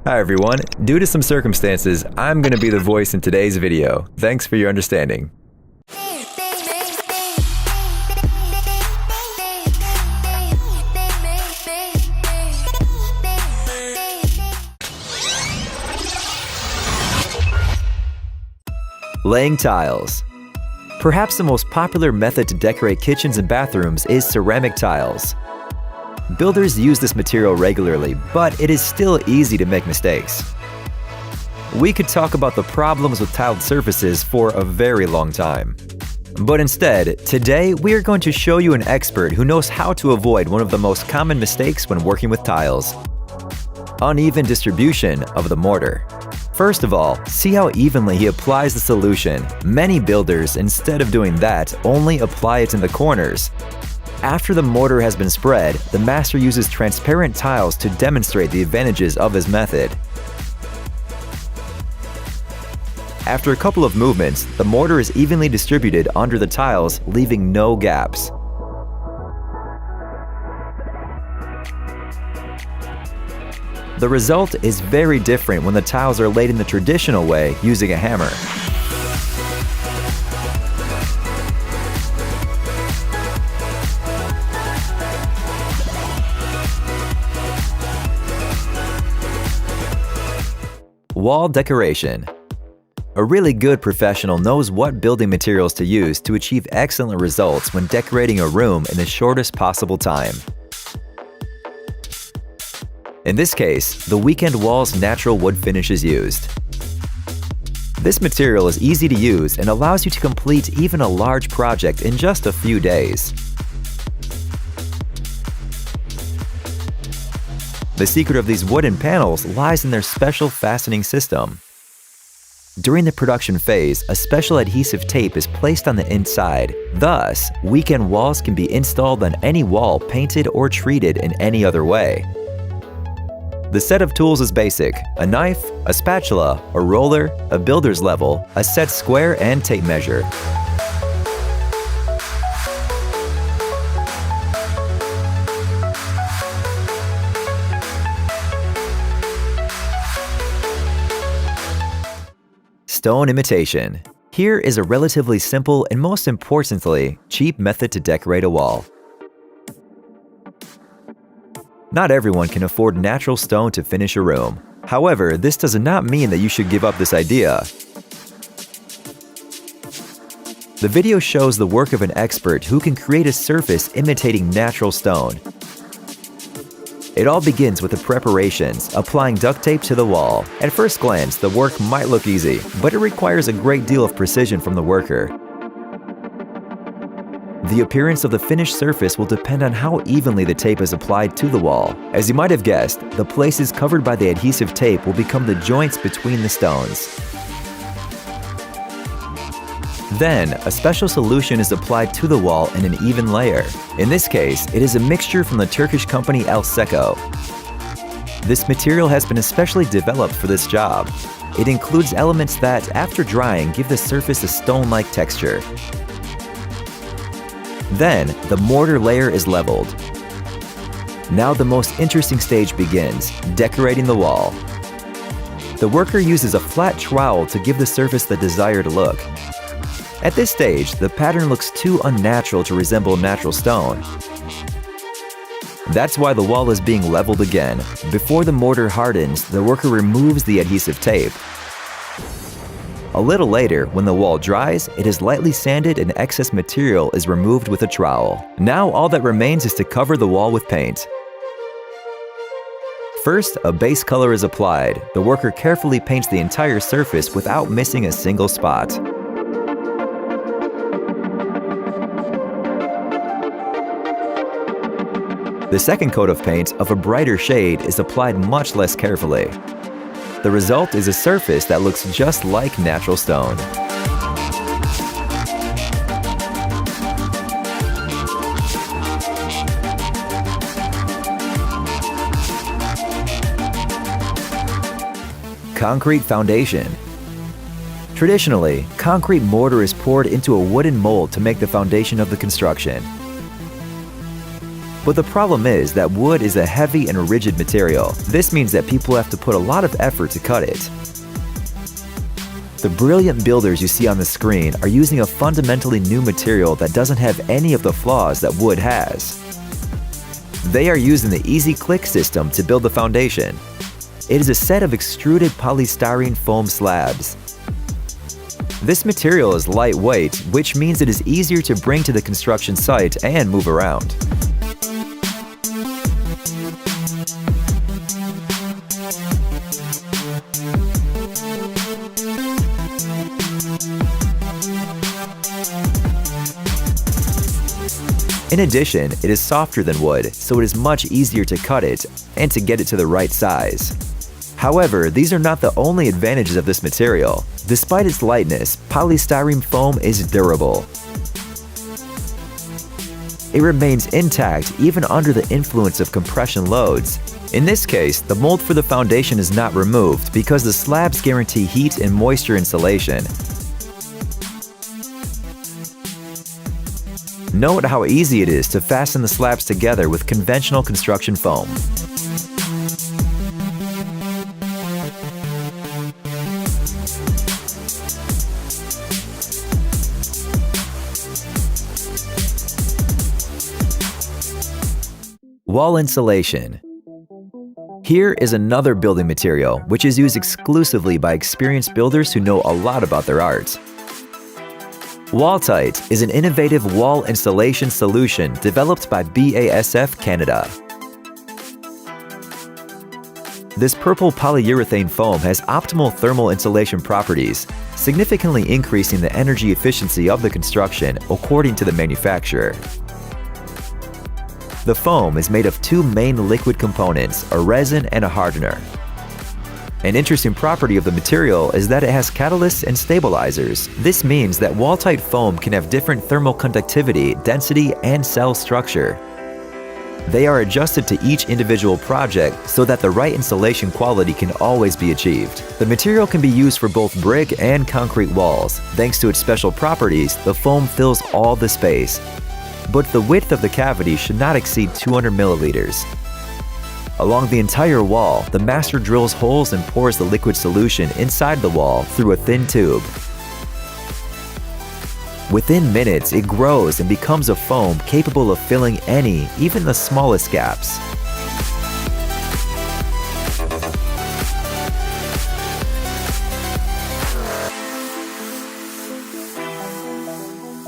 Hi everyone, due to some circumstances, I'm going to be the voice in today's video. Thanks for your understanding. Laying tiles. Perhaps the most popular method to decorate kitchens and bathrooms is ceramic tiles. Builders use this material regularly, but it is still easy to make mistakes. We could talk about the problems with tiled surfaces for a very long time. But instead, today we are going to show you an expert who knows how to avoid one of the most common mistakes when working with tiles: uneven distribution of the mortar. First of all, see how evenly he applies the solution. Many builders, instead of doing that, only apply it in the corners. After the mortar has been spread, the master uses transparent tiles to demonstrate the advantages of his method. After a couple of movements, the mortar is evenly distributed under the tiles, leaving no gaps. The result is very different when the tiles are laid in the traditional way using a hammer. Wall decoration. A really good professional knows what building materials to use to achieve excellent results when decorating a room in the shortest possible time. In this case, the weekend wall's natural wood finish is used. This material is easy to use and allows you to complete even a large project in just a few days. The secret of these wooden panels lies in their special fastening system. During the production phase, a special adhesive tape is placed on the inside. Thus, weekend walls can be installed on any wall painted or treated in any other way. The set of tools is basic: a knife, a spatula, a roller, a builder's level, a set square, and tape measure. Stone imitation. Here is a relatively simple and, most importantly, cheap method to decorate a wall. Not everyone can afford natural stone to finish a room. However, this does not mean that you should give up this idea. The video shows the work of an expert who can create a surface imitating natural stone. It all begins with the preparations, applying duct tape to the wall. At first glance, the work might look easy, but it requires a great deal of precision from the worker. The appearance of the finished surface will depend on how evenly the tape is applied to the wall. As you might have guessed, the places covered by the adhesive tape will become the joints between the stones. Then, a special solution is applied to the wall in an even layer. In this case, it is a mixture from the Turkish company El Seco. This material has been especially developed for this job. It includes elements that, after drying, give the surface a stone-like texture. Then, the mortar layer is leveled. Now the most interesting stage begins: decorating the wall. The worker uses a flat trowel to give the surface the desired look. At this stage, the pattern looks too unnatural to resemble natural stone. That's why the wall is being leveled again. Before the mortar hardens, the worker removes the adhesive tape. A little later, when the wall dries, it is lightly sanded and excess material is removed with a trowel. Now all that remains is to cover the wall with paint. First, a base color is applied. The worker carefully paints the entire surface without missing a single spot. The second coat of paint, of a brighter shade, is applied much less carefully. The result is a surface that looks just like natural stone. Concrete foundation. Traditionally, concrete mortar is poured into a wooden mold to make the foundation of the construction. But the problem is that wood is a heavy and rigid material. This means that people have to put a lot of effort to cut it. The brilliant builders you see on the screen are using a fundamentally new material that doesn't have any of the flaws that wood has. They are using the Easy Click system to build the foundation. It is a set of extruded polystyrene foam slabs. This material is lightweight, which means it is easier to bring to the construction site and move around. In addition, it is softer than wood, so it is much easier to cut it and to get it to the right size. However, these are not the only advantages of this material. Despite its lightness, polystyrene foam is durable. It remains intact even under the influence of compression loads. In this case, the mold for the foundation is not removed because the slabs guarantee heat and moisture insulation. Note how easy it is to fasten the slabs together with conventional construction foam. Wall insulation. Here is another building material which is used exclusively by experienced builders who know a lot about their art. Wall-Tite is an innovative wall insulation solution developed by BASF Canada. This purple polyurethane foam has optimal thermal insulation properties, significantly increasing the energy efficiency of the construction according to the manufacturer. The foam is made of two main liquid components, a resin and a hardener. An interesting property of the material is that it has catalysts and stabilizers. This means that Wall-Tite foam can have different thermal conductivity, density, and cell structure. They are adjusted to each individual project so that the right insulation quality can always be achieved. The material can be used for both brick and concrete walls. Thanks to its special properties, the foam fills all the space. But the width of the cavity should not exceed 200 milliliters. Along the entire wall, the master drills holes and pours the liquid solution inside the wall through a thin tube. Within minutes, it grows and becomes a foam capable of filling any, even the smallest gaps.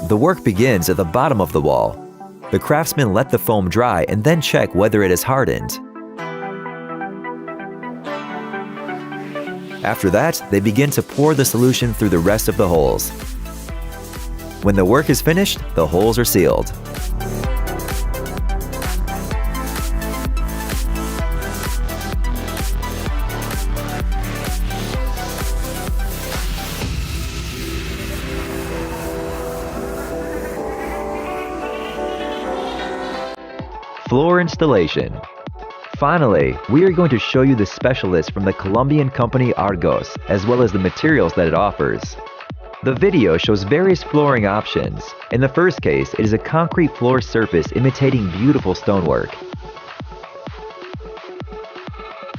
The work begins at the bottom of the wall. The craftsmen let the foam dry and then check whether it is hardened. After that, they begin to pour the solution through the rest of the holes. When the work is finished, the holes are sealed. Floor installation. Finally, we are going to show you the specialist from the Colombian company Argos, as well as the materials that it offers. The video shows various flooring options. In the first case, it is a concrete floor surface imitating beautiful stonework.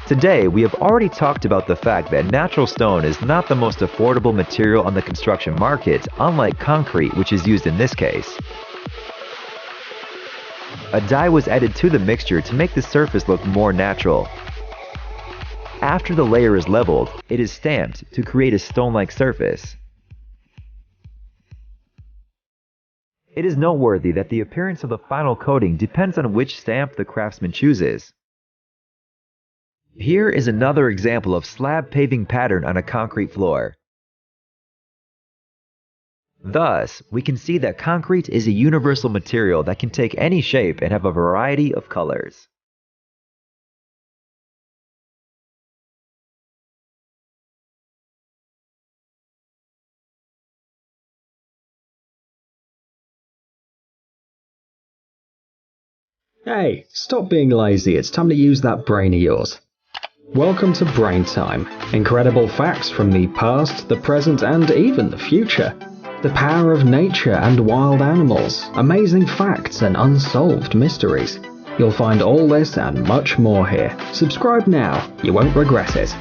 Today, we have already talked about the fact that natural stone is not the most affordable material on the construction market, unlike concrete, which is used in this case. A dye was added to the mixture to make the surface look more natural. After the layer is leveled, it is stamped to create a stone-like surface. It is noteworthy that the appearance of the final coating depends on which stamp the craftsman chooses. Here is another example of slab paving pattern on a concrete floor. Thus, we can see that concrete is a universal material that can take any shape and have a variety of colors. Hey, stop being lazy, it's time to use that brain of yours. Welcome to Brain Time. Incredible facts from the past, the present, and even the future. The power of nature and wild animals, amazing facts and unsolved mysteries. You'll find all this and much more here. Subscribe now, you won't regret it.